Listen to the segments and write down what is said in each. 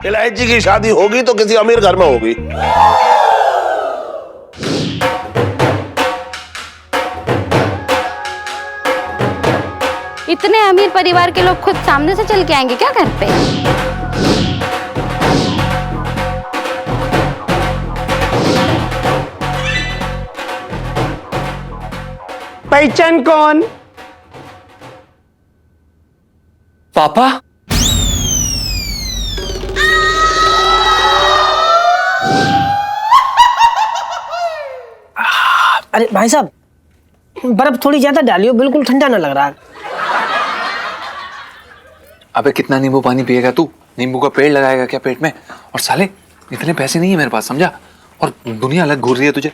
इलायची की शादी होगी तो किसी अमीर घर में होगी। इतने अमीर परिवार के लोग खुद सामने से चल के आएंगे क्या घर पे? पहचान कौन? पापा? अरे भाई साहब, बर्फ थोड़ी ज्यादा डालियो, बिल्कुल ठंडा ना लग रहा है। अबे कितना नींबू पानी पिएगा तू? नींबू का पेड़ लगाएगा क्या पेट में? और साले इतने पैसे नहीं है मेरे पास, समझा? और दुनिया अलग घूर रही है तुझे।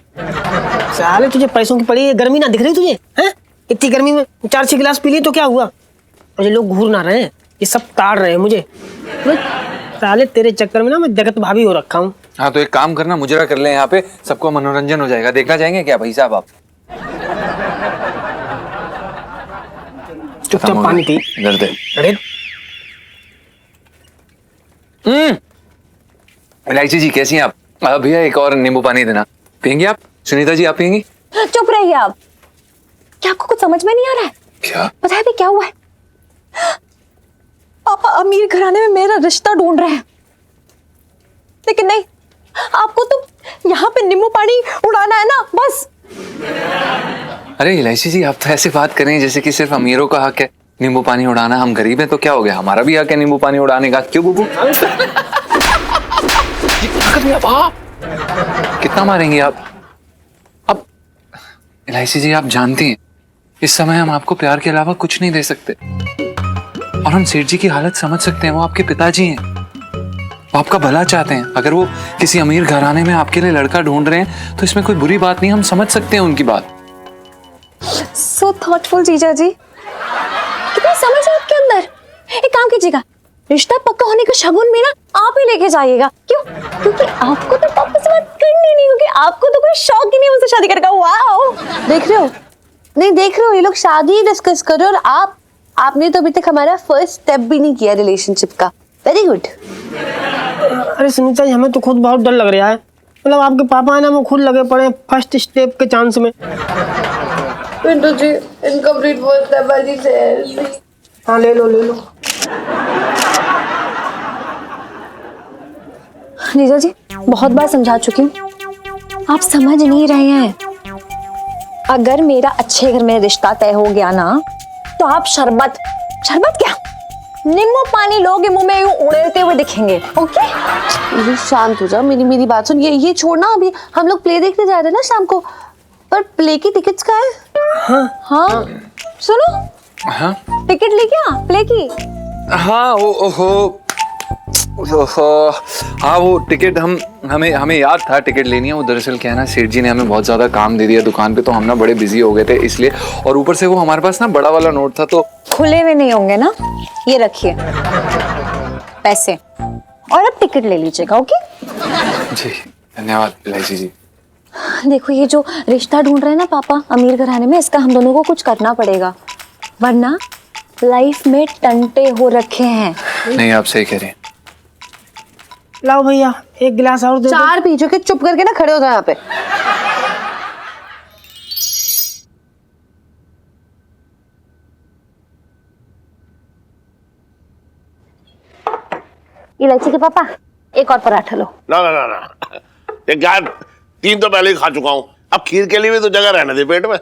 साले तुझे पैसों की पड़ी है, गर्मी ना दिख रही तुझे? हैं? इतनी गर्मी में 4-6 गिलास पी लिए तो क्या हुआ? मुझे लोग घूर ना रहे हैं, ये सब ताड़ रहे हैं मुझे। साले तेरे चक्कर में ना मैं जगत भाभी हो रखा हूँ। हाँ तो एक काम करना, मुजरा कर ले यहाँ पे, सबको मनोरंजन हो जाएगा। देखना चाहेंगे क्या भाई साहब आप? चुपचाप पानी पी। इधर दे। अरे इलायची जी कैसी हैं आप? भैया एक और नींबू पानी देना। पियेंगे आप? सुनीता जी आप पियेंगी? चुप रहिए आप। क्या आपको कुछ समझ में नहीं आ रहा है? क्या? पता है भी क्या हुआ है? पापा अमीर घराने में मेरा रिश्ता ढूंढ रहे हैं, लेकिन नहीं, आपको तो यहाँ पे नींबू पानी उड़ाना है ना, बस। अरे इलायची जी आप तो ऐसे बात करें जैसे कि सिर्फ अमीरों का हक है नींबू पानी उड़ाना। हम गरीब हैं तो क्या हो गया, हमारा भी हक है नींबू पानी उड़ाने का। क्यों बुबू? आप कितना मारेंगे आप? अब इलायची जी आप जानती हैं इस समय हम आपको प्यार के अलावा कुछ नहीं दे सकते, और हम सेठ जी की हालत समझ सकते हैं। वो आपके पिताजी हैं, वो आपका भला चाहते हैं। अगर वो किसी अमीर घराने में आपके लिए लड़का ढूंढ रहे हैं तो इसमें कोई बुरी बात नहीं, हम समझ सकते हैं उनकी बात। सो थॉटफुल जीजा जी, कितनी समझ है आपके अंदर। एक काम कीजिएगा, रिश्ता पक्का होने का शगुन भी ना आप ही लेके जाइएगा। क्यों? क्योंकि आपको तो पापा से बात करनी नहीं होगी, आपको तो कोई शौक ही नहीं मुझसे शादी करने का। वाओ, देख रहे हो? नहीं देख रहे हो, ये लोग शादी डिस्कस कर रहे हो और आपने तो अभी तक हमारा फर्स्ट स्टेप भी नहीं किया रिलेशनशिप का। Very good. अरे सुनीता जी, हमें तो खुद बहुत डर लग रहा है। मतलब आपके पापा है ना, वो खुद लगे पड़े फर्स्ट स्टेप के चांस में। Pintu ji, incomplete first step वाली से। हाँ ले लो ले लो। नीजा जी बहुत बार समझा चुकी हूँ, आप समझ नहीं रहे हैं। अगर मेरा अच्छे घर में रिश्ता तय हो गया ना, तो आप शरबत क्या, नींबू पानी लोगे मुंह में यूं उड़ते हुए दिखेंगे। ओके शांत हो जाओ, मेरी बात सुन। ये छोड़ना, अभी हम लोग प्ले देखने जा रहे हैं ना शाम को, पर प्ले की टिकट्स का है? हाँ सुनो, हाँ टिकट लेके आ प्ले की। हाँ हाँ वो टिकट हमें याद था टिकट लेनी है। वो दरअसल क्या है ना, सेठ जी ने हमें बहुत ज्यादा काम दे दिया दुकान पे, तो हम ना बड़े बिजी हो गए थे इसलिए। और ऊपर से वो हमारे पास ना बड़ा वाला नोट था, तो खुले हुए नहीं होंगे ना। ये रखिए पैसे, और अब टिकट ले लीजिएगा। ओके जी धन्यवाद इलायची जी। देखो, ये जो रिश्ता ढूंढ रहे हैं ना पापा अमीर घराने में, इसका हम दोनों को कुछ करना पड़ेगा, वरना लाइफ में टंटे हो रखे हैं। नहीं आप सही कह रहे हैं। लाओ भैया एक गिलास और दे दो। 4 पी चुके, चुप करके ना खड़े हो जाओ यहाँ पे। इलायची के पापा एक और पराठा लो। ना ना ना ना, ये क्या, 3 तो पहले ही खा चुका हूँ, अब खीर के लिए भी तो जगह रहने दे पेट में।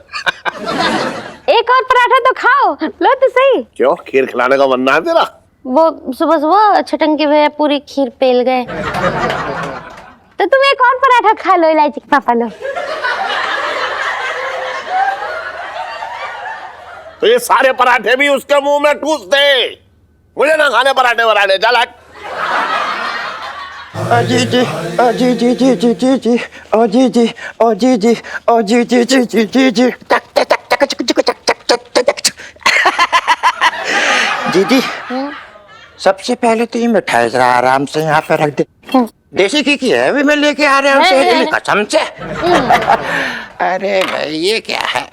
एक और पराठा तो खाओ, लो तो सही। क्यों, खीर खिलाने का बनना है तेरा? वो सुबह छटन की वजह पूरी खीर पेल गए, तो तुम एक और पराठा खा लो। इलायची के पापा लो। तो ये सारे पराठे भी उसके मुंह में ठूस दे, मुझे ना खाने पराठे वराठे, चल हट। जी जी जी जी जी जी जी जी ओ जी जी ओ जी जी ओ जी जी जी जी जी जी दीदी, सबसे पहले तो ये मिठाई जरा आराम से यहाँ पे रख दे। देसी की है, अभी मैं लेके आ रहा हूँ कसम से। अरे भाई ये क्या है,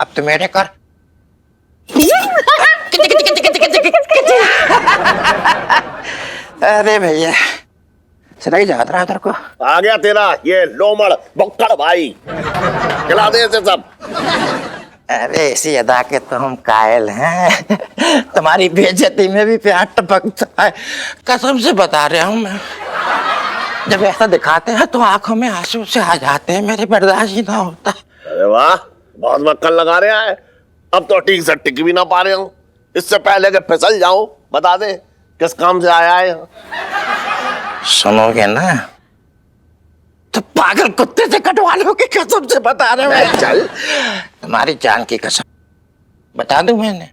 अब तो मेरे कर। अरे भैया सुनाई जात रहा तेरे को। आ गया तेरा ये लोमड़ बक्कड़ भाई, खिला दे इसे सब। अरे इसी अदा के तो हम कायल हैं। तुम्हारी बेइज्जती में भी प्यार टपकता है, कसम से बता रहा हूँ मैं। जब ऐसा दिखाते हैं तो आंखों में आंसू से आ जाते हैं, मेरे बर्दाश्त ही ना होता। अरे वाह, बहुत मक्कल लगा रहा है। अब तो ठीक से टिक भी ना पा रहे हूँ। इससे पहले कि फिसल जाऊं, बता दे किस काम से आया है। सुनोगे ना तो पागल कुत्ते से कटवा लो की कसम से बता रहे हैं। चल, तुम्हारी जान की कसम बता दूं मैंने।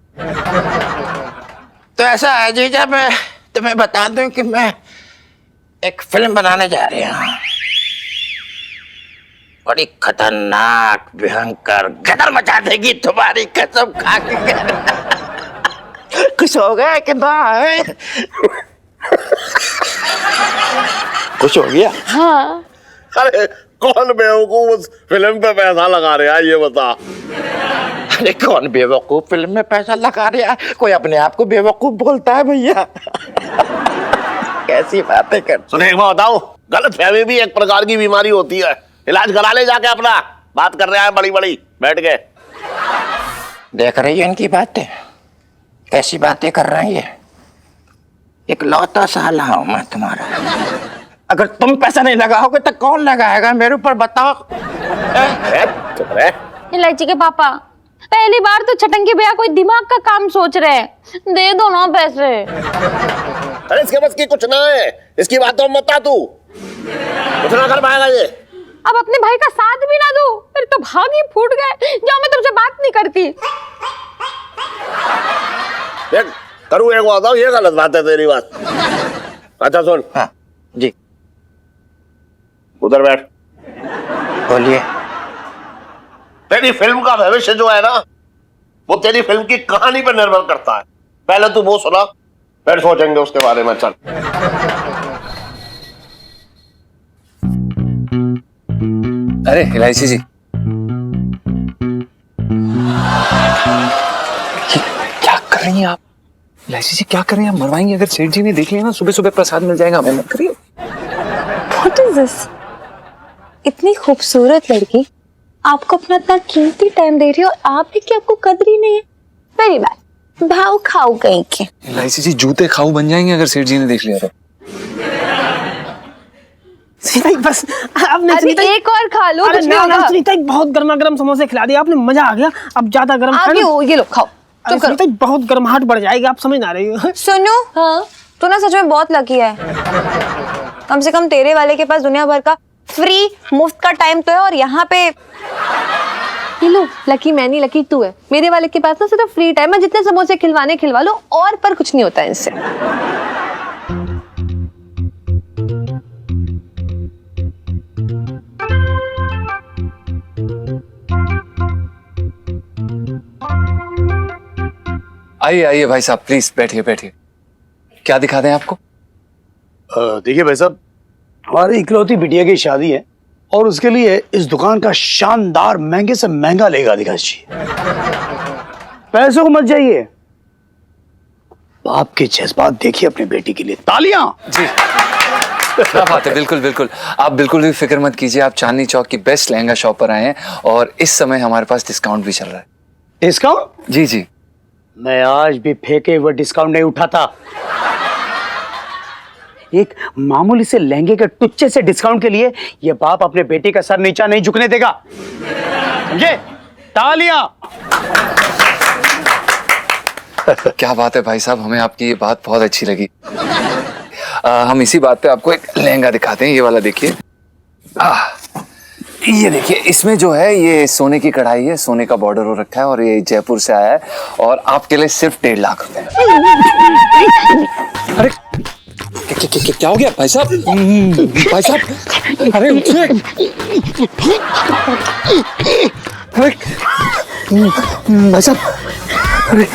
तो ऐसा है जीजा, मैं तुम्हें बता दूं कि मैं एक फिल्म बनाने जा रही हूँ, बड़ी खतरनाक भयंकर, गदर मचा देगी तुम्हारी कसम खा के। खुश हो गए कि ना? खुश हो गया? हाँ। अरे कौन बेवकूफ उस फिल्म पे पैसा लगा रहा है ये बता। अरे कौन बेवकूफ फिल्म में पैसा लगा रहा है? कोई अपने आप को बेवकूफ बोलता है भैया? कैसी बातें कर। सुने एक बात बताऊं, गलत फहमी भी एक प्रकार की बीमारी होती है। इलाज करा ले जाके अपना। बात कर रहा है बड़ी बड़ी बैठ के। देख रही है इनकी बातें, कैसी बातें कर रही है। एक लौता साला हूं मैं तुम्हारा। अगर तुम पैसा नहीं लगाओगे तो कौन लगाएगा मेरे ऊपर, बताओ। चुप रहे। इलायची के पापा, पहली बार तो छटंगी भैया कोई दिमाग का काम सोच रहे हैं, दे दो ना पैसे। अरे इसके बस की कुछ ना है, इसकी बात तो मत आ तू, कुछ ना कर पाएगा ये। अब अपने भाई का साथ भी ना दो, फिर तो भाग ही फूट गए। जाओ, मैं तुमसे बात नहीं करती। देख करूँ एक बात बताऊं, ये गलत बात है तेरी बात। अच्छा सुन। हाँ जी उधर बैठ। बोलिए। तेरी फिल्म का भविष्य जो है ना, वो तेरी फिल्म की कहानी पर निर्भर करता है। पहले तू वो सुना, फिर सोचेंगे उसके बारे में। चल। अरे इलायची जी, क्या कर रही हैं आप? इलायची जी क्या कर रही हैं आप? मरवाएंगे। अगर सेठ जी ने देख लिया ना, सुबह सुबह प्रसाद मिल जाएगा। हमें मत करिए। What is this? इतनी खूबसूरत लड़की आपको अपना इतना कीमती टाइम दे रही है और आप भी क्या, आपको कदर ही नहीं है। वेरी बैड, भाव खाओ कहीं के। इलायची जी जूते खाऊ बन जाएंगे अगर सेठ जी ने देख लिया तो। सुनीता बस आपने, अभी एक और खा लो, अरे कुछ नहीं ना होगा। सुनीता बहुत गर्मा गर्म समोसे खिला दिया आपने, मजा आ गया। अब ज्यादा गर्म आगे हो, ये लो खाओ। अरे सुनीता बहुत गर्माहट बढ़ जाएगी, आप समझ ना रही हो। सुनो, हाँ तू ना सच में बहुत लकी है। कम से कम तेरे वाले के पास दुनिया भर का फ्री मुफ्त का टाइम तो है, और यहाँ पे ये लो, लकी मैं नहीं, लकी तू है। मेरे वाले के पास ना सिर्फ फ्री टाइम है, जितने समोसे खिलवाने खिलवा लो, और पर कुछ नहीं होता है इनसे। आइए आइए भाई साहब, प्लीज बैठिए बैठिए। क्या दिखा दें आपको? देखिए भाई साहब, हमारी इकलौती बिटिया की शादी है और उसके लिए इस दुकान का शानदार महंगे से महंगा लेगा दिखा चाहिए। पैसों को मत जाइए, बाप के जज्बात देखिए अपनी बेटी के लिए। तालियां। जी क्या बात है, बिल्कुल बिल्कुल। आप बिल्कुल भी फिक्र मत कीजिए। आप चांदनी चौक की बेस्ट लहंगा शॉप पर आए हैं और इस समय हमारे पास डिस्काउंट भी चल रहा है। डिस्काउंट? जी जी। मैं आज भी फेंके हुए डिस्काउंट नहीं उठाता। एक मामूली से लहंगे के टुच्चे से डिस्काउंट के लिए ये बाप अपने बेटे का सर नीचा नहीं झुकने देगा, समझे? तालियां। क्या बात है भाई साहब, हमें आपकी ये बात बहुत अच्छी लगी। हम इसी बात पे आपको एक लहंगा दिखाते हैं। ये वाला देखिए। ये देखिए, इसमें जो है ये सोने की कढ़ाई है, सोने का बॉर्डर हो रखा है और ये जयपुर से आया है और आपके लिए सिर्फ 1.5 लाख रुपए। अरे क्या हो गया भाई साहब? भाई साहब अरे उठिए। अरे भाई साहब, अरे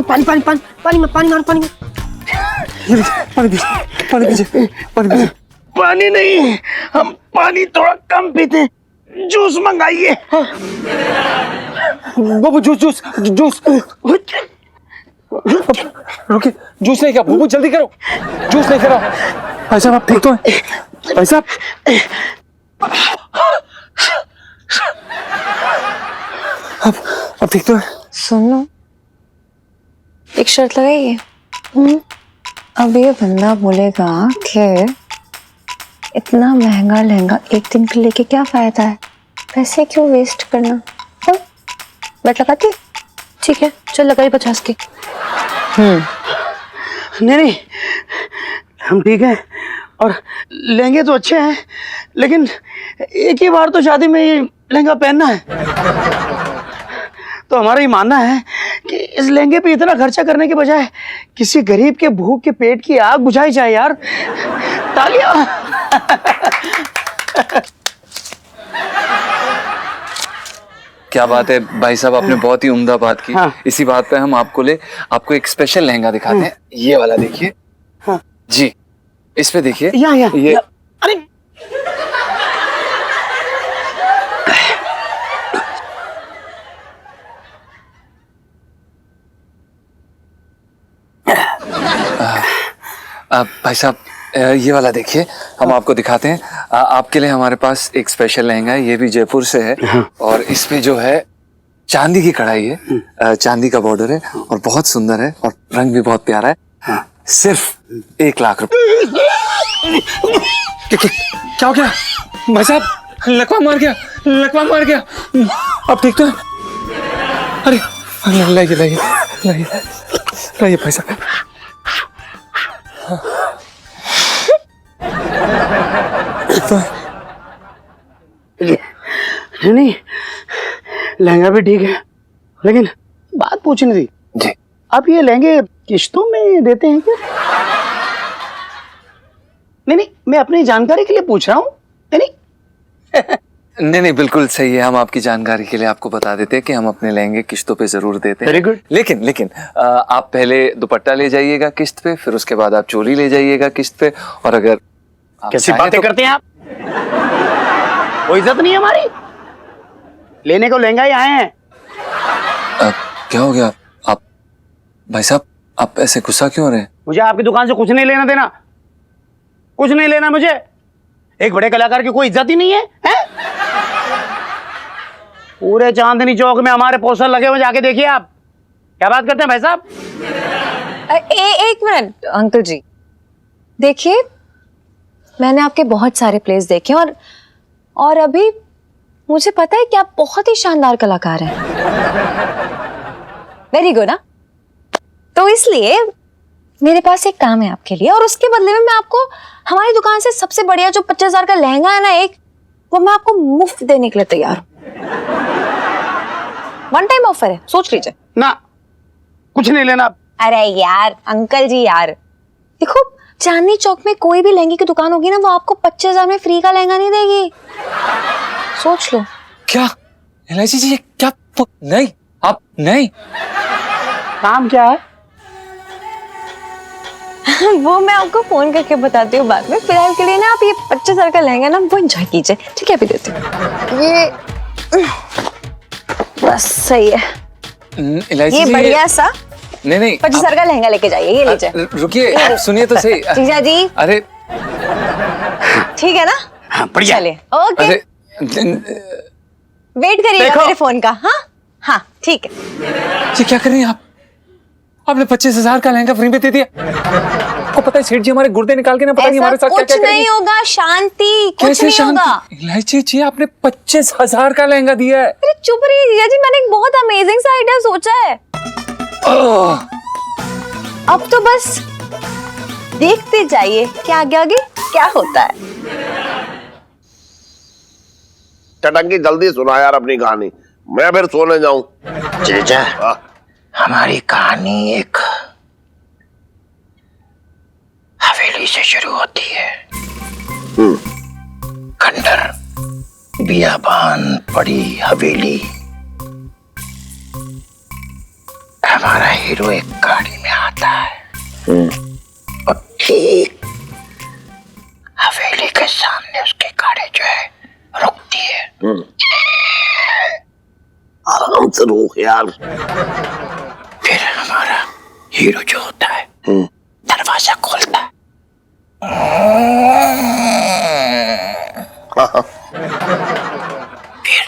पानी पानी पानी पानी पानी पानी में पानी मारो, पानी में पानी पीजिए। पानी नहीं, हम पानी थोड़ा कम पीते हैं। जूस मंगाइए। बाबू जूस जूस जूस। रुकिए, जूस लेके आओ, बुबू जल्दी करो, जूस लेकर आओ। भाई साहब आप ठीक तो हैं? भाई साहब आप ठीक तो हैं? सुन लो, एक शर्त लगाइए। अब ये बंदा बोलेगा कि इतना महंगा लहंगा एक दिन के लेके क्या फायदा है, पैसे क्यों वेस्ट करना। हाँ? बैठ लगाती? ठीक है, चल लगाई 50 की। नहीं, हम ठीक हैं और लहंगे तो अच्छे हैं, लेकिन एक ही बार तो शादी में ये लहंगा पहनना है। तो हमारा ये मानना है कि इस लहंगे पे इतना खर्चा करने के बजाय किसी गरीब के भूख के पेट की आग बुझाई जाए यार। तालियां। क्या बात है भाई साहब, आपने बहुत ही उम्दा बात की। हाँ। इसी बात पे हम आपको एक स्पेशल लहंगा दिखाते हैं। ये वाला देखिए। हाँ। जी, इस पे देखिए। ये अरे भाई साहब ये वाला देखिए, हम आपको दिखाते हैं। आपके लिए हमारे पास एक स्पेशल लहंगा है, ये भी जयपुर से है। और इस पे जो है चांदी की कढ़ाई है, चांदी का बॉर्डर है और बहुत सुंदर है और रंग भी बहुत प्यारा है। सिर्फ 1 लाख रुपए। क्या हो गया भाई साहब? लकवा मार गया, लकवा मार गया। अब ठीक तो है? अरे लाइए लाइए लाइए लाइए भाई साहब। नहीं, लहंगा भी ठीक है, लेकिन बात पूछनी थी जी। आप ये लहंगे किश्तों में देते हैं क्या? नहीं, मैं अपनी जानकारी के लिए पूछ रहा हूँ। नहीं, बिल्कुल सही है। हम आपकी जानकारी के लिए आपको बता देते हैं कि हम अपने लहंगे किश्तों पे जरूर देते हैं। Very good. लेकिन आप पहले दुपट्टा ले जाइएगा किश्त पे, फिर उसके बाद आप चोली ले जाइएगा किश्त पे। और अगर कैसी चाहें बातें तो- करते हैं आप? कोई इज्जत नहीं है हमारी? लेने को लहंगा ही आए हैं। क्या हो गया आप भाई साहब, आप ऐसे गुस्सा क्यों हो रहे हैं? मुझे आपकी दुकान से कुछ नहीं लेना देना, कुछ नहीं लेना मुझे। एक बड़े कलाकार की कोई इज्जत ही नहीं है, हैं? पूरे चांदनी चौक में हमारे पोस्टर लगे हुए, जाके देखिए आप। क्या बात करते हैं भाई साहब? एक मिनट अंकल जी, देखिए मैंने आपके बहुत सारे प्लेस देखे और अभी मुझे पता है कि आप बहुत ही शानदार कलाकार हैं। Very good. ना तो इसलिए मेरे पास एक काम है आपके लिए, और उसके बदले में मैं आपको हमारी दुकान से सबसे बढ़िया जो 50,000 का लहंगा है ना, वो मैं आपको मुफ्त देने के लिए तैयार हूं। 1 टाइम ऑफर है, सोच लीजिए। ना, कुछ नहीं लेना। अरे यार अंकल जी यार, देखो चांदनी चौक में कोई भी लहंगे की दुकान होगी ना, वो आपको 25,000 में फ्री का लहंगा नहीं देगी। सोच लो। क्या एलआईसी जी, ये क्या? नहीं, आप नहीं। काम क्या है? वो मैं आपको फोन करके बताती हूँ बाद में। फिलहाल के लिए ना आप ये 25,000 का लहंगा ना वो एंजॉय कीजिए, ठीक है? अभी देती हूँ ये, बस सही है। एलआईसी ये जी, बढ़िया सा नहीं 25,000 का लहंगा लेके जाइए, ये लीजिए। रुकिए, आप सुनिए तो सही। जीजा जी अरे ठीक है ना? हाँ, बढ़िया। चलिए, ओके। अरे वेट करिएगा देखो। मेरे फोन का। हाँ हाँ ठीक है। ये क्या कर रही हैं आप? आपने 25,000 का लहंगा फ्री में दे दिया। आपको पता है सेठ जी हमारे गुर्दे निकाल के ना पता नहीं हमारे साथ क्या कुछ क्या करेंगे। नहीं होगा, शांति, कुछ कैसे नहीं होगा। शांति? इलायची जी, आपने 25,000 का लहंगा दिया है। अरे चुप रहिए जीजा जी, मैंने एक बहुत अमेजिंग सा आइडिया सोचा है। अब तो बस देखते जाइए कि आगे आगे क्या होता है। टटंकी जल्दी सुना यार अपनी कहानी, मैं फिर सोने जाऊं। जीजा, हमारी कहानी एक हवेली से शुरू होती है। खंडर बियाबान पड़ी हवेली। हमारा हीरो एक गाड़ी में आता है और ठीक हवेली के सामने उसकी गाड़ी जो है रुकती है। आराम से रोक यार। फिर हमारा हीरो जो होता है दरवाजा खोलता है, फिर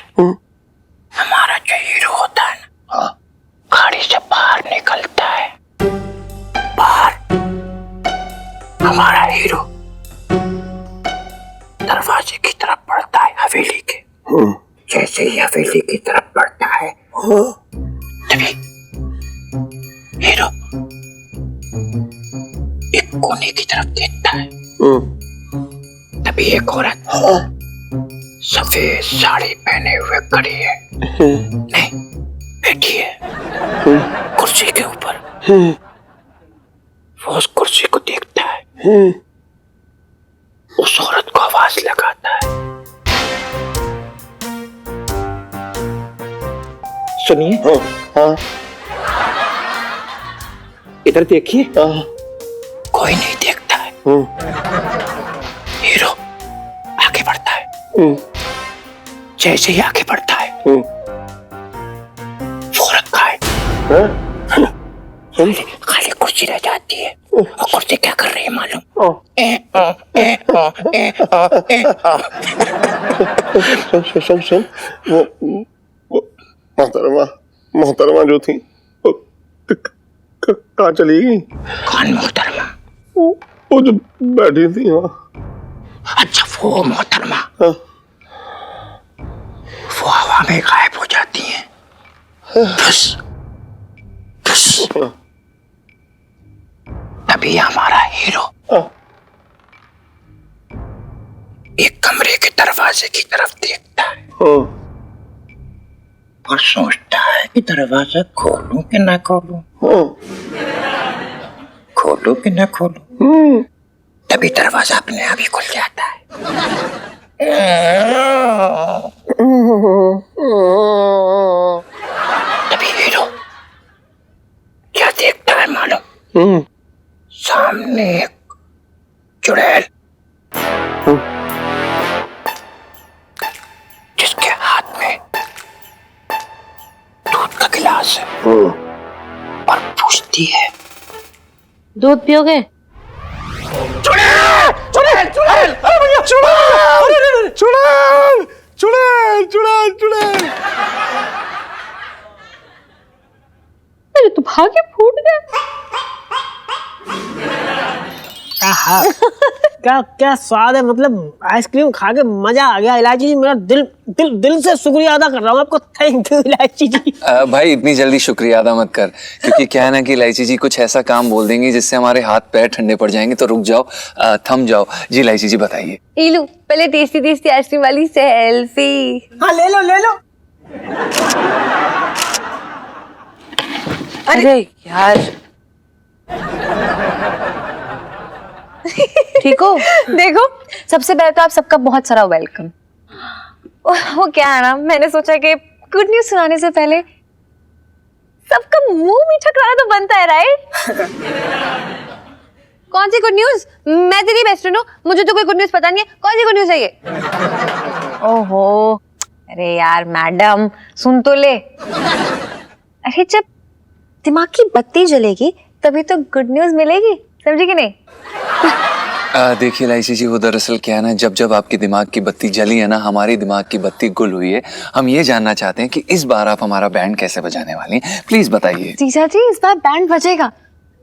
हमारा जो हीरो होता है ना, गाड़ी से बाहर निकलता है, बाहर हमारा हीरो दरवाजे की तरफ बढ़ता है हवेली के। जैसे ही हवेली की तरफ बढ़ता है तभी हीरो एक कोने की तरफ देखता है, तभी एक औरत सफेद साड़ी पहने हुए खड़ी है, नहीं बैठी है कुर्सी के ऊपर। वो उस कुर्सी को देखता है, उस औरत को आवाज लगाता है, सुनिए, इधर देखिए। कोई नहीं देखता है। हीरो आगे बढ़ता है, जैसे ही आगे बढ़ता है वो रखा है, खाली कुर्सी रह जाती है। और कुर्सी क्या कर रही है मालूम? सुन वो मोहतरमा जो थी कहाँ चली गई? कौन मोहतरमा? वो जो बैठी थी वहाँ। अच्छा वो मोहतरमा, वो हवा में गायब हो जाती हैं। बस बस तभी हमारा हीरो एक कमरे के दरवाजे की तरफ देखता है और सोचता है कि दरवाजा खोलूं कि ना खोलूं, खोलूं कि ना खोलूं। तभी दरवाजा अपने आप ही खुल जाता है। तभी हीरो क्या देखता है मालूम? सामने एक चुड़ैल जिसके हाथ में दूध का गिलास है और पूछती है, दूध पियोगे? चुड़ैल चुड़ैल चुड़ैल, अरे भैया चुड़ैल चुड़ैल चुड़ैल चुड़ैल चुड़ैल। अरे तो भाग्य फूट गया। आहा, क्या क्या स्वाद है, मतलब आइसक्रीम खा के मजा आ गया। इलायची जी मेरा दिल दिल दिल से शुक्रिया अदा कर रहा हूँ आपको। थैंक यू इलायची जी। भाई इतनी जल्दी शुक्रिया अदा मत कर, क्योंकि क्या है ना कि इलायची जी कुछ ऐसा काम बोल देंगी जिससे हमारे हाथ पैर ठंडे पड़ जाएंगे। तो रुक जाओ, थम जाओ। जी इलायची जी बताइए। इलू पहले टेस्टी टेस्टी आइसक्रीम वाली सेल्फी। हाँ ले लो ले लो। अरे यार ठीक हो? देखो, सबसे पहले तो आप सबका बहुत सारा वेलकम। वो क्या है ना, मैंने सोचा कि गुड न्यूज सुनाने से पहले सबका मुंह मीठा कराना तो बनता है, राइट? कौन सी गुड न्यूज? मैं तेरी बेस्ट फ्रेंड हूँ, मुझे तो कोई गुड न्यूज पता नहीं है। कौन सी गुड न्यूज है ये? ओहो, अरे यार मैडम सुन तो ले। अरे जब दिमाग की बत्ती जलेगी तभी तो गुड न्यूज मिलेगी, समझी कि नहीं? देखिए इलायची जी, वो दरअसल क्या है ना, जब जब आपके दिमाग की बत्ती जली है ना, हमारी दिमाग की बत्ती गुल हुई है। हम ये जानना चाहते हैं कि इस बार आप हमारा बैंड कैसे बजाने वाली हैं, प्लीज बताइए। जीजा जी इस बार बैंड बजेगा,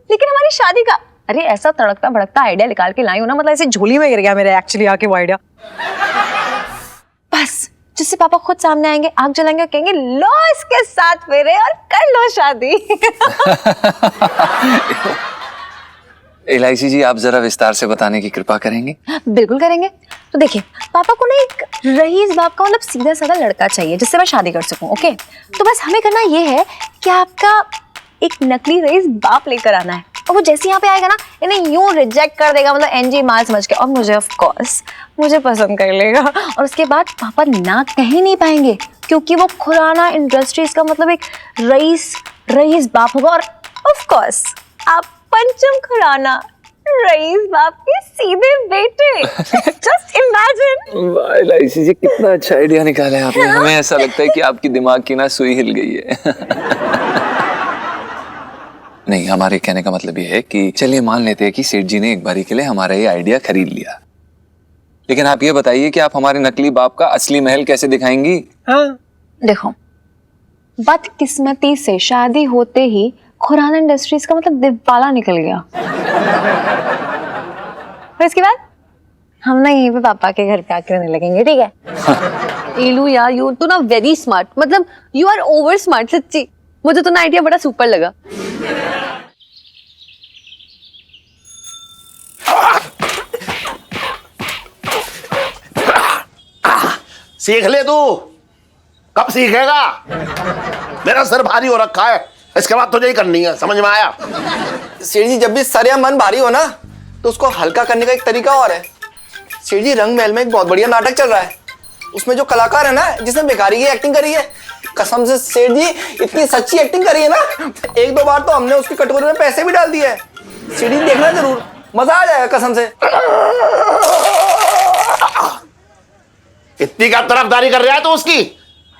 लेकिन हमारी शादी का। अरे ऐसा तड़कता भड़कता आइडिया निकाल के लाई हो ना, मतलब ऐसे झोली में गिर गया मेरे एक्चुअली आके वो आइडिया। बस जिससे पापा खुद सामने आएंगे, आग जलाएंगे और कहेंगे लो इसके साथ फेरे और कर लो शादी। इलायची जी आप जरा विस्तार से बताने की कृपा करेंगे? बिल्कुल करेंगे। तो देखिए, पापा को ना एक रईस बाप का मतलब सीधा साधा लड़का चाहिए जिससे मैं शादी कर सकूं, ओके? तो बस हमें करना ये है कि आपका एक नकली रईस बाप लेकर आना है, और वो जैसे यहाँ पे आएगा ना, इन्हें यूं रिजेक्ट कर देगा, मतलब एनजी माल समझ के, और मुझे ऑफ कोर्स मुझे पसंद कर लेगा। और उसके बाद पापा ना कह ही नहीं पाएंगे, क्योंकि वो खुराना इंडस्ट्रीज का मतलब एक रईस बाप होगा। और ऑफ कोर्स आप पंचम खुराना रईस बाप के सीधे बेटे। Just imagine. वाह इलायची जी, कितना अच्छा आइडिया निकाला है आपने। हमें ऐसा लगता है कि आपकी दिमाग की ना सुई हिल गई है। नहीं, हमारे कहने का मतलब ये है कि चलिए मान लेते हैं कि सेठ जी ने एक बारी के लिए हमारा ये आइडिया खरीद लिया, लेकिन आप ये बताइए कि आप हमारे नकली बाप का असली महल कैसे दिखाएंगी? हाँ देखो, बदकिस्मती से शादी होते ही खुराना इंडस्ट्रीज का मतलब दिवाला निकल गया। और इसके बाद हम ना यहीं पे पापा के घर पे आके रहने लगेंगे, ठीक है? इलू यार, यू तो ना वेरी स्मार्ट, मतलब यू आर ओवर स्मार्ट सच्ची। मुझे तो ना आइडिया बड़ा सुपर लगा। सीख ले तू, कब सीखेगा? मेरा सिर भारी हो रखा है, इसके बाद तुझे ही करनी है, समझ में आया? सेठ जी, जब भी सर या मन भारी हो ना तो उसको हल्का करने का एक तरीका और है। सेठ जी, रंग महल में एक बहुत बढ़िया नाटक चल रहा है, उसमें जो कलाकार है ना जिसने बेकारी की एक्टिंग करी है, कसम से सेठ जी इतनी सच्ची एक्टिंग करी है ना, एक दो बार तो हमने उसकी कटोरी में पैसे भी डाल दिए हैं। सेठ जी देखना जरूर, मजा आ जाएगा कसम से। इतनी क्या तरफदारी कर रहा है तू उसकी?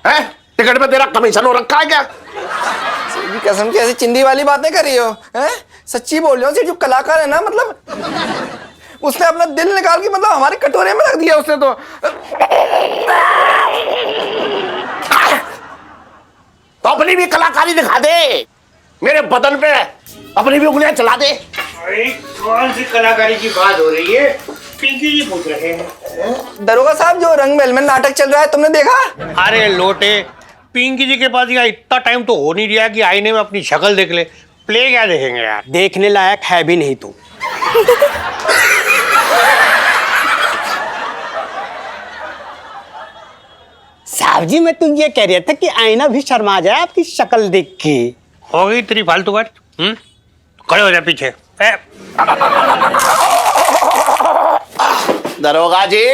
है टिकट में तेरा कमीशन हो रखा है क्या? सेठ जी कसम की ऐसी चिंदी वाली बातें कर रही हो, हैं? सच्ची बोल रहे हो सेठ, जो कलाकार है ना, मतलब उसने अपना दिल निकाल के मतलब हमारे कटोरे में रख दिया उसने तो अपनी भी कलाकारी दिखा दे, मेरे बदन पे अपनी भी उंगलियां चला दे। कौन सी कलाकारी की बात हो रही है? पिंकी जी पूछ रहे हैं। दरोगा साहब, जो रंग महल में नाटक चल रहा है तुमने देखा? अरे लोटे, पिंकी जी के पास यहाँ इतना टाइम तो हो नहीं रहा कि आईने में अपनी शक्ल देख ले। प्ले क्या देखेंगे यार? देखने लायक है भी नहीं तू। साहब जी, मैं तो ये कह रहा था कि आईना भी शर्मा जाए आपकी शक्ल देख के। हो गई तेरी फालतू बात। खड़े हो जा पीछे। दरोगा जी,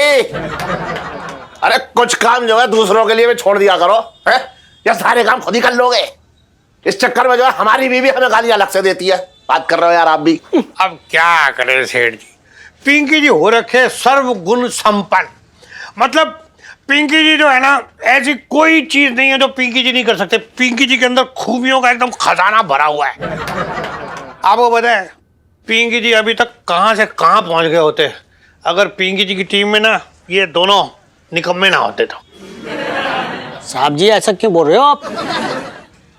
अरे कुछ काम जो है दूसरों के लिए भी छोड़ दिया करो, है? या सारे काम खुद ही कर लोगे? इस चक्कर में जो है हमारी बीवी हमें गालियां अलग से देती है। बात कर रहे हो यार आप भी। अब क्या करें सेठ जी, पिंकी जी हो रखे सर्वगुण संपन्न। मतलब पिंकी जी जो है ना, ऐसी कोई चीज नहीं है जो पिंकी जी नहीं कर सकते। पिंकी जी के अंदर खूबियों का एकदम खजाना भरा हुआ है। आपको पता है पिंकी जी अभी तक कहां से कहां पहुंच गए होते अगर पिंकी जी की टीम में ना ये दोनों निकम्मे ना होते तो। साहब जी, ऐसा क्यों बोल रहे हो आप?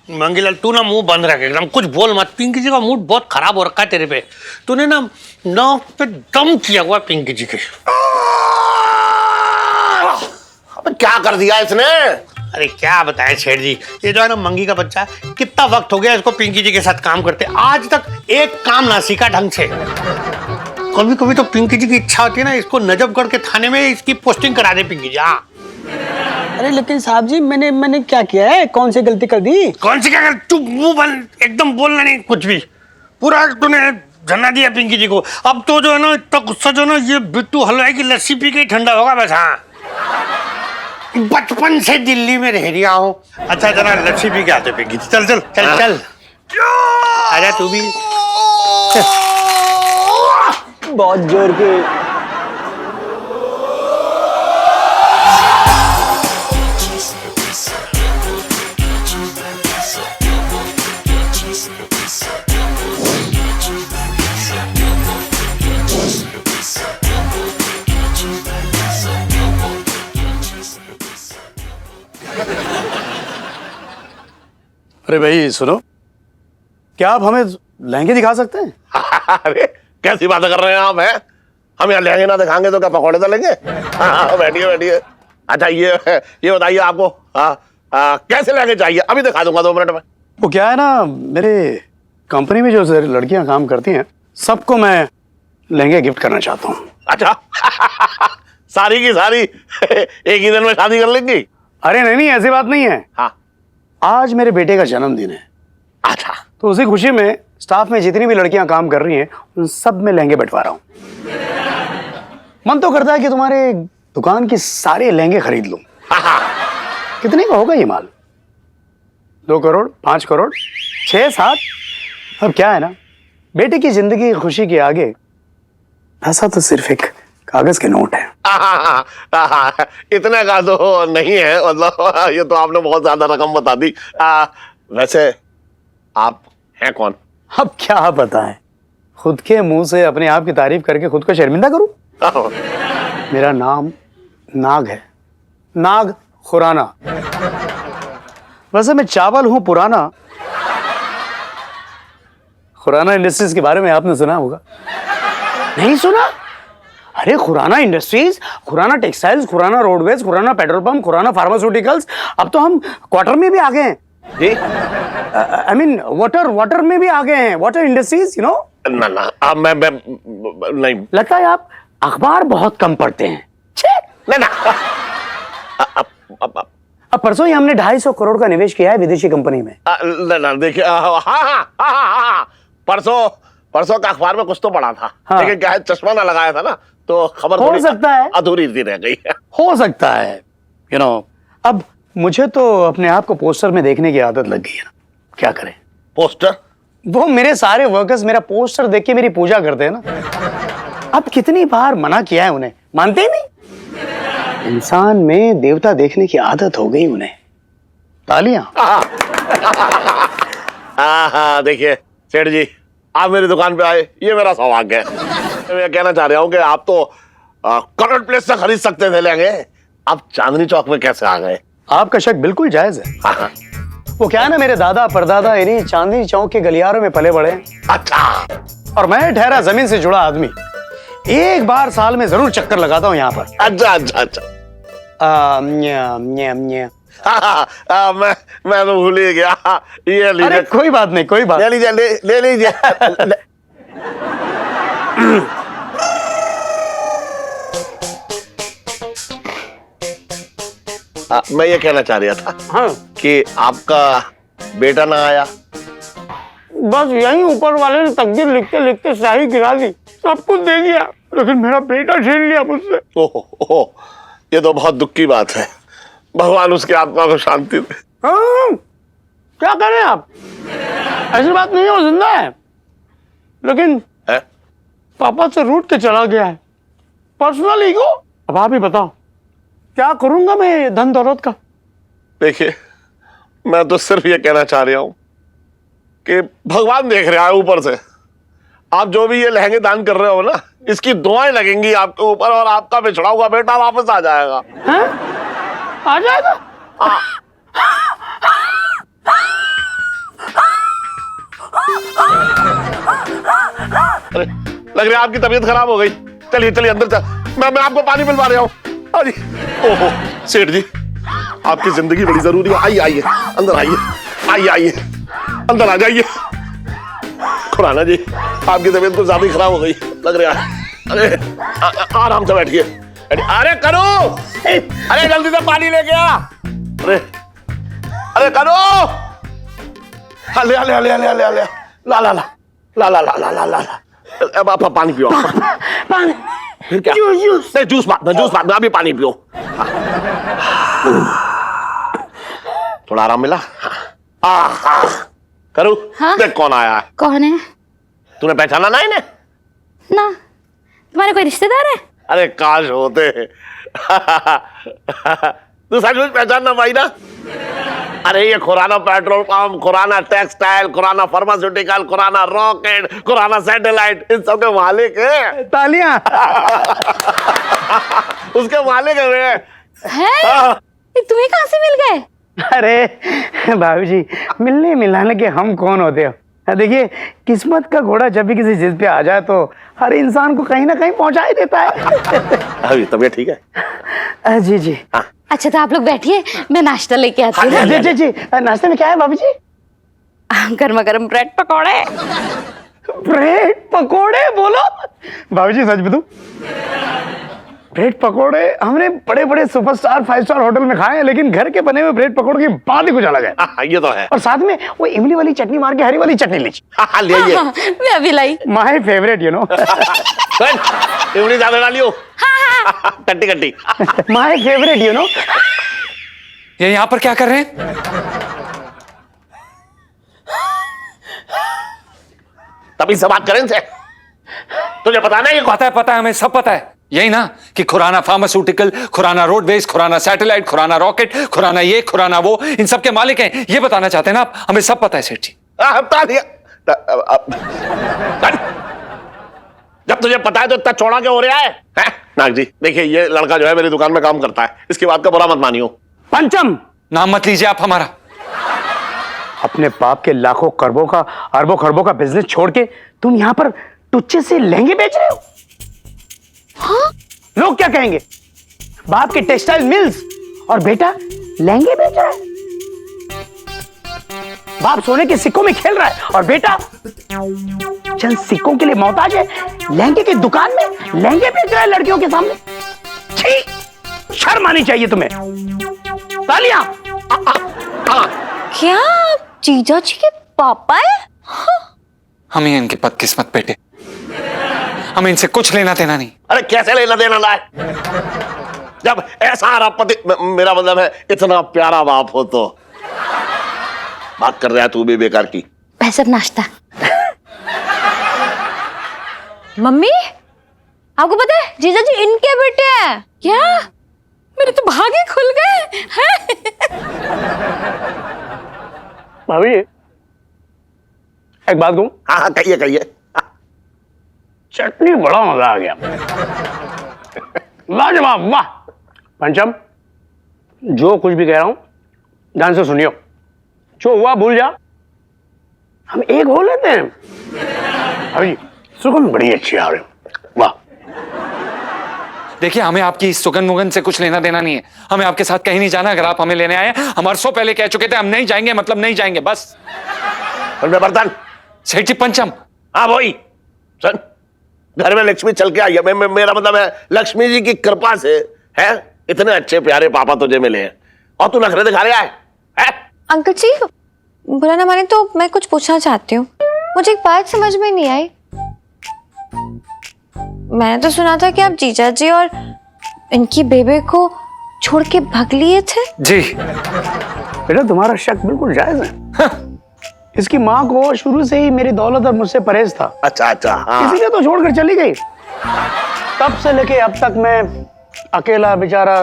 मंगीलाल, तू ना मुंह बंद रख, एकदम कुछ बोल मत। पिंकी जी का मूड बहुत खराब हो रखा है तेरे पे। तूने ना नाक पे दम किया हुआ पिंकी जी के। अब क्या कर दिया इसने? अरे क्या बताएं सेठ जी, ये जो है ना मंगी का बच्चा, कितना वक्त हो गया इसको पिंकी जी के साथ काम करते, आज तक एक काम ना सीखा ढंग से। कभी कभी तो पिंकी जी की इच्छा होती है ना, इसको नजफगढ़ के थाने में इसकी पोस्टिंग करा दे पिंकी जी। हाँ, अरे लेकिन साहब जी, मैंने क्या किया है? कौन सी गलती कर दी? कौन सी क्या कर? चुप, मुंह बंद, एकदम बोलना नहीं कुछ भी। पूरा तूने झन्ना दिया पिंकी जी को। अब तो जो है ना इतना गुस्सा जो ना, ये बिट्टू हलवाई की लस्सी पी के ही ठंडा होगा बस। हाँ, बचपन से दिल्ली में रह रहा हूँ। अच्छा जरा लस्सी पी के आते पिंकी जी। चल चल चल चल, आजा तू भी। बहुत जोर के। अरे भाई सुनो, क्या आप हमें लहंगे दिखा सकते हैं? अरे कैसी बातें कर रहे हैं आप? हैं हम यहाँ लहंगे ना दिखाएंगे तो क्या पकौड़े तलेंगे? हाँ, बैठिए बैठिए। अच्छा ये बताइए आपको कैसे लहंगे चाहिए? अभी दिखा दूंगा 2 मिनट में। वो क्या है ना, मेरे कंपनी में जो लड़कियां काम करती हैं सबको मैं लहंगे गिफ्ट करना चाहता हूँ। अच्छा सारी की सारी एक ही दिन में शादी कर लेंगी? अरे नहीं, ऐसी बात नहीं है। हाँ, आज मेरे बेटे का जन्मदिन है। अच्छा, तो उसी खुशी में स्टाफ में जितनी भी लड़कियां काम कर रही हैं उन सब में लहंगे बंटवा रहा हूं। मन तो करता है कि तुम्हारे दुकान की सारे लहंगे खरीद लूं। कितने का होगा ये माल? 2 करोड़, 5 करोड़, 6, 7? अब क्या है ना, बेटे की जिंदगी की खुशी के आगे ऐसा तो सिर्फ एक कागज के नोट है। इतने का तो नहीं है, मतलब ये तो आपने बहुत ज्यादा रकम बता दी। वैसे आप हैं कौन? अब क्या बताएं, खुद के मुंह से अपने आप की तारीफ करके खुद को शर्मिंदा करूं? मेरा नाम नाग है, नाग खुराना। वैसे मैं चावल हूं पुराना। खुराना इंडस्ट्रीज के बारे में आपने सुना होगा। नहीं सुना? अरे Khurana industries, Khurana textiles, Khurana roadways, Khurana petrol pump, Khurana pharmaceuticals, अब तो हम क्वार्टर में भी आ गए हैं जी। आई मीन वाटर में भी आ गए हैं, वाटर इंडस्ट्रीज, यू नो। ना ना, अब मैं नहीं। लगता है आप अखबार बहुत कम पढ़ते हैं। छे ना ना, अब परसों ही हमने 250 करोड़ का निवेश किया है विदेशी कंपनी में। ना ना, देखिए, हाँ, परसों का अखबार में कुछ तो पढ़ा था। हाँ। लेकिन क्या है, चश्मा ना लगाया था ना, तो खबर हो थोड़ी सकता है। अधूरी सी रह गई है। हो सकता है, यू नो। अब मुझे तो अपने आप को पोस्टर में देखने की आदत लग गई है ना, क्या करें। पोस्टर? वो मेरे सारे वर्कर्स मेरा पोस्टर देख के मेरी पूजा करते हैं ना। अब कितनी बार मना किया है उन्हें, मानते ही नहीं। इंसान में देवता देखने की आदत हो गई उन्हें। तालियां। हाँ, देखिए सेठ जी, आप मेरी दुकान पे आए, ये मेरा सौभाग्य है। मैं कहना चाह रहा हूँ कि आप तो कॉर्नर प्लेस से खरीद सकते थे लहंगे, आप चांदनी चौक में कैसे आ गए? आपका शक बिल्कुल जायज है। हाँ। वो क्या है ना, मेरे दादा परदादा इन्हीं चांदनी चौक के गलियारों में पले बड़े हैं। अच्छा। और मैं ठहरा जमीन से जुड़ा आदमी, एक बार साल में जरूर चक्कर लगाता हूँ यहाँ पर। अच्छा। मैं तो भूल ही गया। ये लीजिए। अरे कोई बात नहीं, कोई बात। ले लीजिए, ले लीजिए। मैं ये कहना चाह रहा था हाँ, कि आपका बेटा ना आया। बस यही ऊपर वाले ने तकदीर लिखते लिखते स्याही गिरा दी, सब कुछ दे दिया, लेकिन मेरा बेटा छीन लिया मुझसे। ओहो, ये तो बहुत दुख की बात है। भगवान उसकी आत्मा को शांति दे। हाँ, क्या करें आप, ऐसी बात नहीं है, वो जिंदा है, लेकिन है? पापा से रूठ के चला गया है, पर्सनल ईगो। अब आप ही बताओ, क्या करूंगा मैं धन दौलत का। देखिए, मैं तो सिर्फ ये कहना चाह रहा हूं कि भगवान देख रहा है ऊपर से। आप जो भी ये लहंगे दान कर रहे हो ना, इसकी दुआएं लगेंगी आपके ऊपर, और आपका बिछड़ा हुआ बेटा वापस आ जाएगा। हैं? आ जाएगा? अरे, लग रहा है आपकी तबीयत खराब हो गई। चलिए चलिए अंदर चल, मैं आपको पानी पिलवा रहा हूँ। अरे ओहो सेठ जी, आपकी जिंदगी बड़ी जरूरी है। आइए आइए, अंदर आइए, आइए अंदर आ जाइए। खुराना जी, आपकी तबीयत कुछ ज्यादा खराब हो गई लग रहा है। अरे आराम से बैठिए। अरे करो, अरे जल्दी से पानी लेके आ। अरे करो, ले ले ले ले ले ले, ला ला ला ला ला ला ला ला। अब आप पानी पियो। पानी? फिर क्या? जूस नहीं, जूस बात में, अभी पानी पियो। थोड़ा आराम मिला? करू, हाँ? देख कौन आया है। कौन है? तूने पहचाना ना इन्हें? ना, तुम्हारे कोई रिश्तेदार है? अरे काश होते। तू सच में पहचानना भाई ना? अरे ये Khurana petrol pump, Khurana textile, Khurana pharmaceutical, Khurana rocket, Khurana satellite, इन सब के मालिक है। तालियां। उसके मालिक है वे। है? ये तुम्हें कहाँ से मिल गए? अरे भाभी जी, मिलने मिलाने के हम कौन होते हो। देखिए, किस्मत का घोड़ा जब भी किसी चीज पे आ जाए तो हर इंसान को कहीं ना कहीं पहुंचा ही देता है। अभी तबीयत ठीक है? जी जी। अच्छा तो आप लोग बैठिए, मैं नाश्ता लेके आती हूँ। जी जी जी, नाश्ते में क्या है भाभी जी? गर्मा गर्म ब्रेड पकौड़े। ब्रेड पकोड़े बोलो? भाभी जी सच बताऊं, ब्रेड पकोड़े हमने बड़े बड़े सुपरस्टार 5 स्टार होटल में खाए हैं, लेकिन घर के बने हुए ब्रेड पकोड़े की बात ही कुछ अलग है। ये तो है। और साथ में वो इमली वाली चटनी मार के हरी वाली चटनी लीजिए। ले आइए। मैं अभी लाई। My favourite, you know. इमली ज्यादा डालियो। कट्टी कट्टी। My favourite, you know. ये यहाँ पर क्या कर रहे हैं? तभी से बात करें से। तुझे पता नहीं? पता है, हमें सब पता है। यही ना कि Khurana pharmaceutical, Khurana roadways, Khurana satellite, Khurana rocket, Khurana ये, खुराना वो, इन सब के मालिक हैं। ये बताना चाहते हैं ना आप? हमें सब पता है सेठ जी। जब तुझे पता है तो इतना चौड़ा क्यों हो रहा है? नाग जी देखिए, ये लड़का जो है मेरी दुकान में काम करता है, इसकी बात का बुरा मत मानियो। पंचम, नाम मत लीजिए आप हमारा। अपने बाप के लाखों खरबों का, अरबों खरबों का बिजनेस छोड़ के तुम यहाँ पर टुच्चे से लहंगे बेच रहे हो? हाँ? लोग क्या कहेंगे? बाप के टेक्सटाइल मिल्स और बेटा लहंगे बेच रहा है। बाप सोने के सिक्कों में खेल रहा है और बेटा चंद सिक्कों के लिए मोहताज है। लहंगे की दुकान में लहंगे बेच रहा है लड़कियों के सामने। छी, शर्म आनी चाहिए तुम्हें। तालियां। क्या जीजा जी के पापा है? हम ही इनके बदकिस्मत बेटे, हमें इनसे कुछ लेना देना नहीं। अरे कैसे लेना देना लाए? जब ऐसा अरबपति, मेरा मतलब है इतना प्यारा बाप हो तो। बात कर रहा है तू भी बेकार की। सब नाश्ता। मम्मी, आपको पता है जीजा जी इनके बेटे हैं क्या? मेरे तो भागे खुल गए हैं। भाभी एक बात कहूं? हाँ हाँ कहिए कहिए। चटनी बड़ा मजा आ गया। लाजवाब, वाह। पंचम, जो कुछ भी कह रहा हूं ध्यान से सुनियो। जो हुआ भूल जा, हम एक हो लेते हैं। अभी सुगंध बड़ी अच्छी आ रही, वाह। देखिए, हमें आपकी इस सुगंध मुगंध से कुछ लेना देना नहीं है। हमें आपके साथ कहीं नहीं जाना। अगर आप हमें लेने आए, हम वर्षों पहले कह चुके थे हम नहीं जाएंगे, मतलब नहीं जाएंगे, बस। बर्तन सेठ जी, पंचम। हाँ वही सुन, घर में लक्ष्मी चल के आई है। मेरा मतलब है लक्ष्मी जी की कृपा से है इतने अच्छे प्यारे पापा तुझे मिले हैं और तू नखरे दिखा रहा है? अंकल जी, बुरा ना माने तो मैं कुछ पूछना चाहती हूँ। मुझे एक बात समझ में नहीं आई। मैंने तो सुना था कि आप जीजा जी और इनकी बेबे को छोड़ के भाग लिए थे। जी बेटा, तुम्हारा शक बिल्कुल जायज है। इसकी माँ को शुरू से ही मेरी दौलत और मुझसे परहेज था। अच्छा अच्छा, हाँ। इसीलिए तो छोड़कर चली गई। तब से लेके अब तक मैं अकेला बेचारा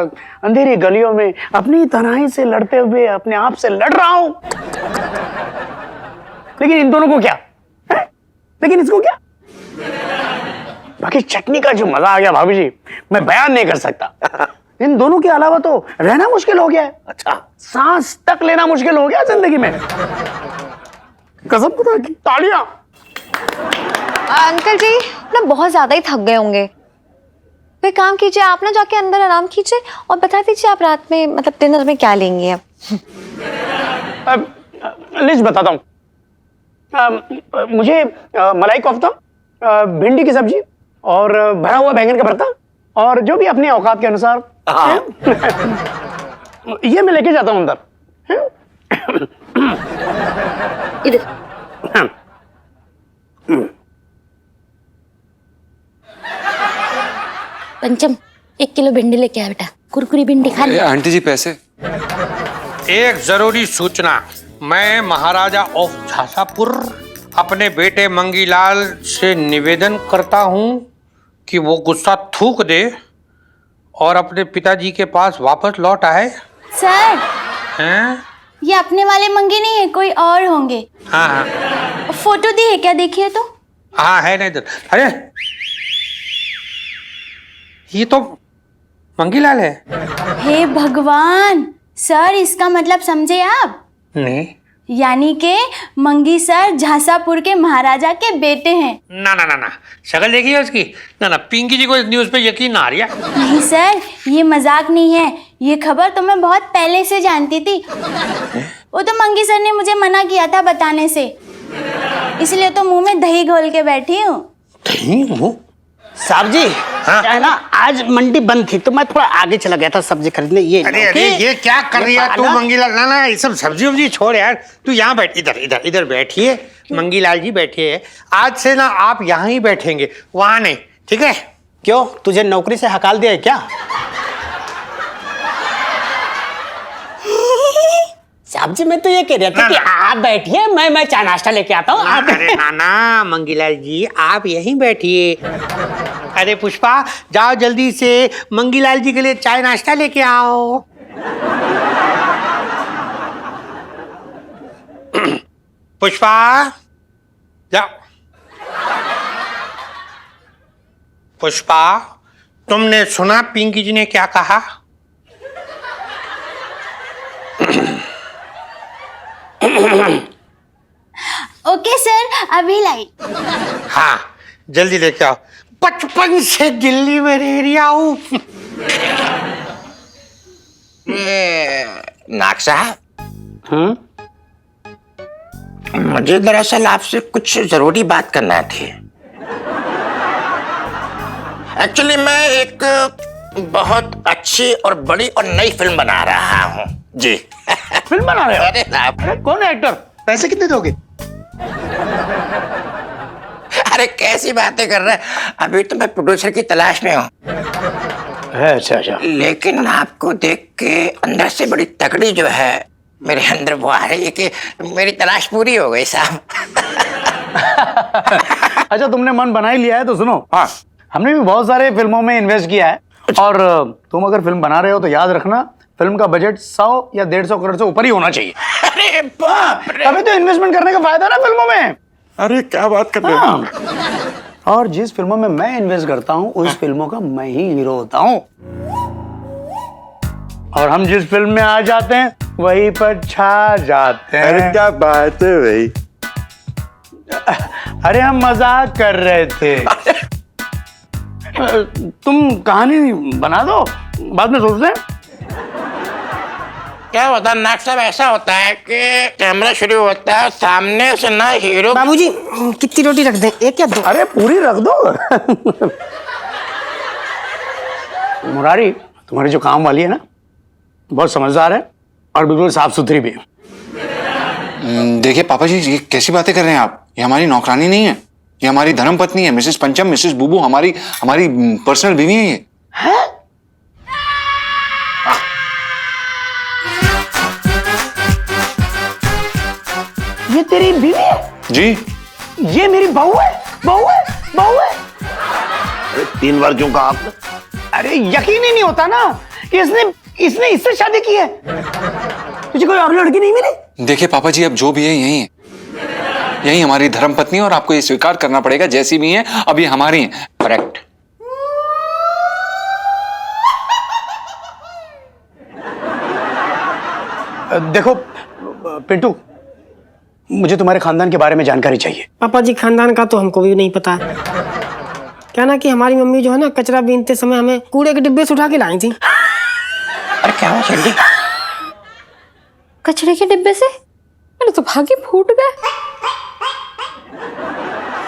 अंधेरी गलियों में अपनी तन्हाई से लड़ते हुए अपने आप से लड़ रहा हूं। लेकिन इन दोनों को क्या है? लेकिन इसको क्या? बाकी चटनी का जो मजा आ गया भाभी जी, मैं बयान नहीं कर सकता। इन दोनों के अलावा तो रहना मुश्किल हो गया है। अच्छा, सांस तक लेना मुश्किल हो गया जिंदगी में। कसम खुदा की। तालियां। अंकल जी ना बहुत ज्यादा ही थक गए होंगे। फिर काम कीजिए, आप ना जाके अंदर आराम कीजिए और बता दीजिए आप रात में मतलब डिनर में क्या लेंगे अब। लिस्ट बताता हूँ। मुझे मलाई कोफ्ता, भिंडी की सब्जी और भरा हुआ बैंगन का भरता और जो भी अपने औकात के अनुसार। ये मैं लेके जाता हूँ अंदर। पंचम, 1 किलो भिंडी लेके आ बेटा, कुरकुरी भिंडी खा ले। आंटी जी पैसे। एक जरूरी सूचना, मैं महाराजा ऑफ झांसापुर अपने बेटे मंगीलाल से निवेदन करता हूँ कि वो गुस्सा थूक दे और अपने पिताजी के पास वापस लौट आए। सर, हैं? ये अपने वाले मंगी नहीं है, कोई और होंगे। हाँ हाँ फोटो दी है क्या? देखिए तो। हाँ है ना इधर। अरे ये तो मंगीलाल है। हे भगवान सर, इसका मतलब समझे आप? नहीं। यानी के मंगी सर झांसापुर के महाराजा के बेटे हैं। ना ना ना ना, शक्ल देखी है उसकी। ना ना, पिंकी जी को इस न्यूज़ पे यकीन ना आ रही है। नहीं सर, ये मजाक नहीं है, ये खबर तो मैं बहुत पहले से जानती थी। वो तो मंगी सर ने मुझे मना किया था बताने से, इसलिए तो मुंह में दही घोल के बैठी हूँ। दही मुंह? साहब जी, क्या है ना, आज मंडी बंद थी तो मैं थोड़ा आगे चला गया था सब्जी खरीदने। ये अरे अरे ये क्या कर रही है तू मंगीलाल? ना ना, ये सब सब्जी वब्जी छोड़ यार, तू यहाँ बैठ, इधर इधर इधर बैठिए। मंगीलाल जी बैठिए। आज से ना आप यहाँ ही बैठेंगे, वहाँ नहीं, ठीक है? क्यों, तुझे नौकरी से हकाल दिया है क्या? साहब जी, मैं तो ये कह रहा था कि आप बैठिए, मैं चाय नाश्ता लेके आता हूँ। अरे नाना मंगीलाल जी, आप यहीं बैठिए। अरे पुष्पा, जाओ जल्दी से मंगीलाल जी के लिए चाय नाश्ता लेके आओ। पुष्पा, जाओ। पुष्पा, तुमने सुना पिंकी जी ने क्या कहा? ओके सर, अभी लाइट। हाँ, जल्दी लेके आओ। बचपन से दिल्ली में रह रहा हूँ। नाग साहब, मुझे दरअसल आपसे कुछ जरूरी बात करना थी। एक्चुअली मैं एक बहुत अच्छी और बड़ी और नई फिल्म बना रहा हूँ जी। फिल्म बना रहे हो? अरे साहब, अरे कौन है एक्टर? पैसे कितने दोगे? अरे कैसी बातें कर रहे हैं, अभी तो मैं प्रोड्यूसर की तलाश में हूँ। अच्छा अच्छा। लेकिन आपको देख के अंदर से बड़ी तगड़ी जो है मेरे अंदर वो आ रही है कि मेरी तलाश पूरी हो गई साहब। अच्छा, तुमने मन बना ही लिया है तो सुनो। हाँ, हमने भी बहुत सारे फिल्मों में इन्वेस्ट किया है, और तुम अगर फिल्म बना रहे हो तो याद रखना फिल्म का बजट 100 या 150 करोड़ से ऊपर ही होना चाहिए। अरे बाप रे, तभी तो इन्वेस्टमेंट करने का फायदा ना फिल्मों में। अरे क्या बात कर रहे हो? हाँ। और जिस फिल्मों में मैं इन्वेस्ट करता हूँ उस फिल्मों का मैं ही हीरो होता हूँ, और हम जिस फिल्म में आ जाते हैं वहीं पर छा जाते हैं। अरे क्या बात है भाई? अरे हम मजाक कर रहे थे। तुम कहानी बना दो, बाद में सोचते हैं। क्या होता है नाग साहब, ऐसा होता है कि कैमरा शुरू होता है, सामने से ना हीरो। बाबूजी, कितनी रोटी रख दें, एक या दो? अरे पूरी रख दो। मुरारी, तुम्हारी जो काम वाली है ना, बहुत समझदार है और बिल्कुल साफ सुथरी भी है। देखिए पापा जी, ये कैसी बातें कर रहे हैं आप? ये हमारी नौकरानी नहीं है, ये हमारी धर्मपत्नी है, मिसेस पंचम, मिसेस बुबू, हमारी हमारी पर्सनल बीवी है ये। ये तेरी बीवी है? जी। ये मेरी बहू है, बहू है, बहू है। अरे 3 बार क्यों कहा आपने? अरे यकीन ही नहीं होता ना कि इसने इससे शादी की है। तुझे कोई और लड़की नहीं मिली? देखिए पापा जी, अब जो भी है यही है, यही हमारी धर्मपत्नी, और आपको ये स्वीकार करना पड़ेगा, जैसी भी है अब ये हमारी है। करेक्ट। देखो पिंटू, मुझे तुम्हारे खानदान के बारे में जानकारी चाहिए। पापा जी, खानदान का तो हमको भी नहीं पता है। क्या ना कि हमारी मम्मी जो है ना, कचरा बीनते समय हमें कूड़े के डिब्बे से उठा के लाई थी। अरे क्या हुआ जल्दी? कचरे के डिब्बे से? मेरे तो भाग्य फूट गए।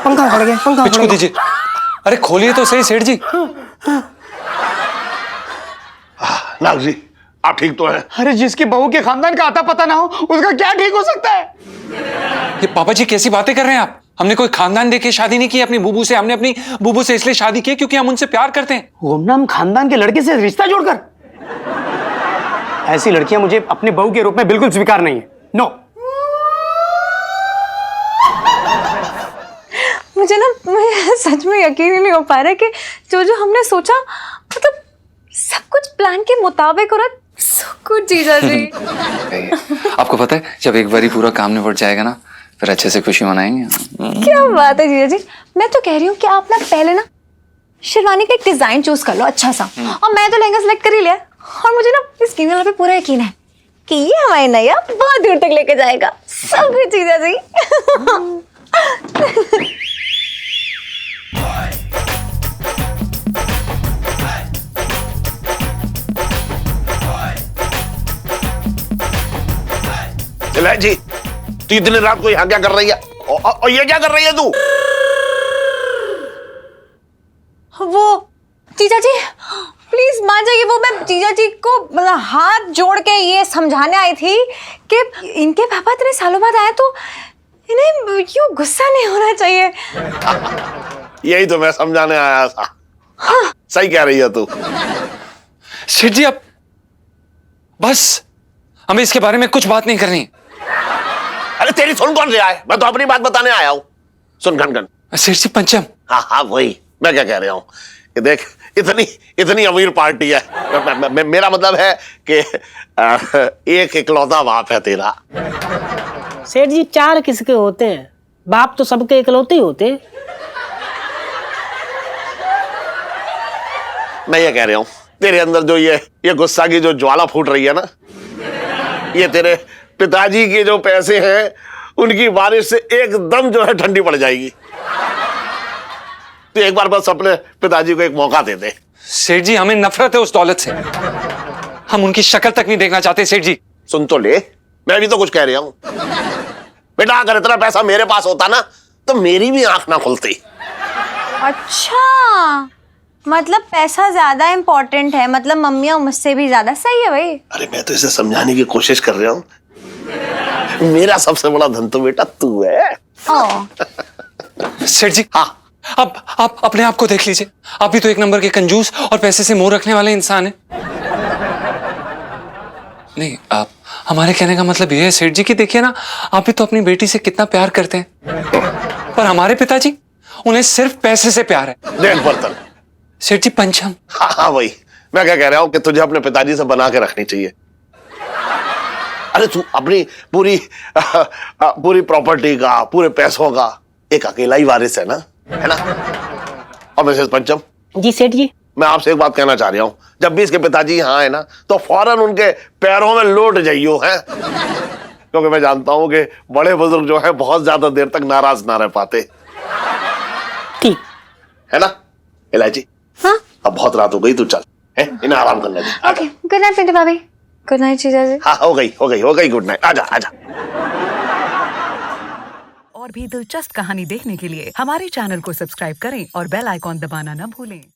पंखा उड़ गया, पंखा पिच को दीजिए। अरे खोलिए तो सही सेठ जी। नाग जी, आप ठीक तो हैं? अरे जिसकी बहू के खानदान का आता पता ना हो उसका क्या ठीक हो सकता है? ये पापा जी कैसी बातें कर रहे हैं आप? हमने कोई खानदान देख के शादी नहीं की अपनी बुबू से। हमने अपनी बुबू से इसलिए शादी की क्योंकि हम उनसे प्यार करते हैं। गुमनाम खानदान के लड़के से रिश्ता जोड़कर? ऐसी लड़कियां मुझे अपने बहू के रूप में बिल्कुल स्वीकार नहीं है। नो। मुझे सच में यकीन ही नहीं हो पा रहा कि जो हमने सोचा, मतलब सब कुछ प्लान के मुताबिक हो रहा। सब कुछ जीजा जी। आपको पता है, जब एक बार पूरा काम निपट जाएगा ना, फिर अच्छे से खुशी मनाएंगे। क्या बात है जीजा जी। मैं तो कह रही हूँ कि आप ना पहले ना शेरवानी का एक डिजाइन चूज कर लो अच्छा सा, और मैं तो लहंगा सेलेक्ट कर ही लिया, और मुझे ना इस कीमत पे पूरा यकीन है कि ये हमारी नैया बहुत दूर तक लेके जाएगा। सब कुछ जीजा जी। चला जी, तू इतनी रात को यहाँ क्या कर रही है? और ये क्या कर रही है तू? वो जीजा जी प्लीज मान जाइए, वो मैं जीजा जी को मतलब हाथ जोड़ के ये समझाने आई थी कि इनके पापा इतने सालों बाद आए तो इन्हें क्यों गुस्सा नहीं होना चाहिए। यही तो मैं समझाने आया था। हाँ। सही कह रही है तू। सेठ जी, अब बस हमें इसके बारे में कुछ बात नहीं करनी। अरे तेरी सुन कौन रहा है? मैं तो अपनी बात बताने आया हूँ। सुन घन। सेठ जी पंचम। हाँ हाँ वही मैं क्या कह रहा हूँ कि देख, इतनी अमीर पार्टी है। मेरा मतलब है कि एक इकलौता बाप है तेरा। सेठ जी, 4 किसके होते हैं? बाप तो सबके इकलौते ही होते हैं। मैं ये कह रहा हूं, तेरे अंदर जो ये गुस्सा की जो ज्वाला फूट रही है ना, ये तेरे पिताजी के जो पैसे हैं उनकी बारिश से एकदम जो है ठंडी पड़ जाएगी। तो एक बार बस अपने पिताजी को एक मौका दे दे। सेठ जी, हमें नफरत है उस दौलत से। हम उनकी शक्ल तक नहीं देखना चाहते सेठ जी। सुन तो ले, मैं भी तो कुछ कह रहा हूं। बेटा अगर इतना पैसा मेरे पास होता ना तो मेरी भी आंख ना खुलती। अच्छा, मतलब पैसा ज्यादा इम्पोर्टेंट है, मतलब मम्मी और मुझसे भी ज्यादा। सही है भाई। अरे मैं तो इसे समझाने की कोशिश कर रहा हूं। मेरा सबसे बड़ा धन तो बेटा तू है। सेठ जी, हाँ, अब आप अपने आप को देख लीजिए। आप भी तो एक नंबर के कंजूस और पैसे से मोह रखने वाले इंसान हैं। नहीं, आप हमारे कहने का मतलब ये है सेठ जी कि देखिए ना, आप भी तो अपनी बेटी से कितना प्यार करते हैं, पर हमारे पिताजी, उन्हें सिर्फ पैसे से प्यार है। देख बर्तन। सेठ जी, पंचम। हाँ वही मैं क्या कह रहा हूं कि तुझे अपने पिताजी से बना के रखनी चाहिए। अरे तू अपनी पूरी प्रॉपर्टी का, पूरे पैसों का एक अकेला ही वारिस है ना, है ना? और मिसेस पंचम जी सेठ जी, मैं आपसे एक बात कहना चाह रहा हूं, जब भी इसके पिताजी यहाँ है ना तो फौरन उनके पैरों में लौट जाइयो है, क्योंकि मैं जानता हूं कि बड़े बुजुर्ग जो है बहुत ज्यादा देर तक नाराज ना रह पाते। ठीक है ना इलायची? हाँ, अब बहुत रात हो गई, तू चल है, इन्हें आराम करने दे। ओके, गुड नाइट पिंटू भाभी। गुड नाइट जीजा जी। हाँ हो गई गुड नाइट। आजा आजा। और भी दिलचस्प कहानी देखने के लिए हमारे चैनल को सब्सक्राइब करें और बेल आइकॉन दबाना न भूलें।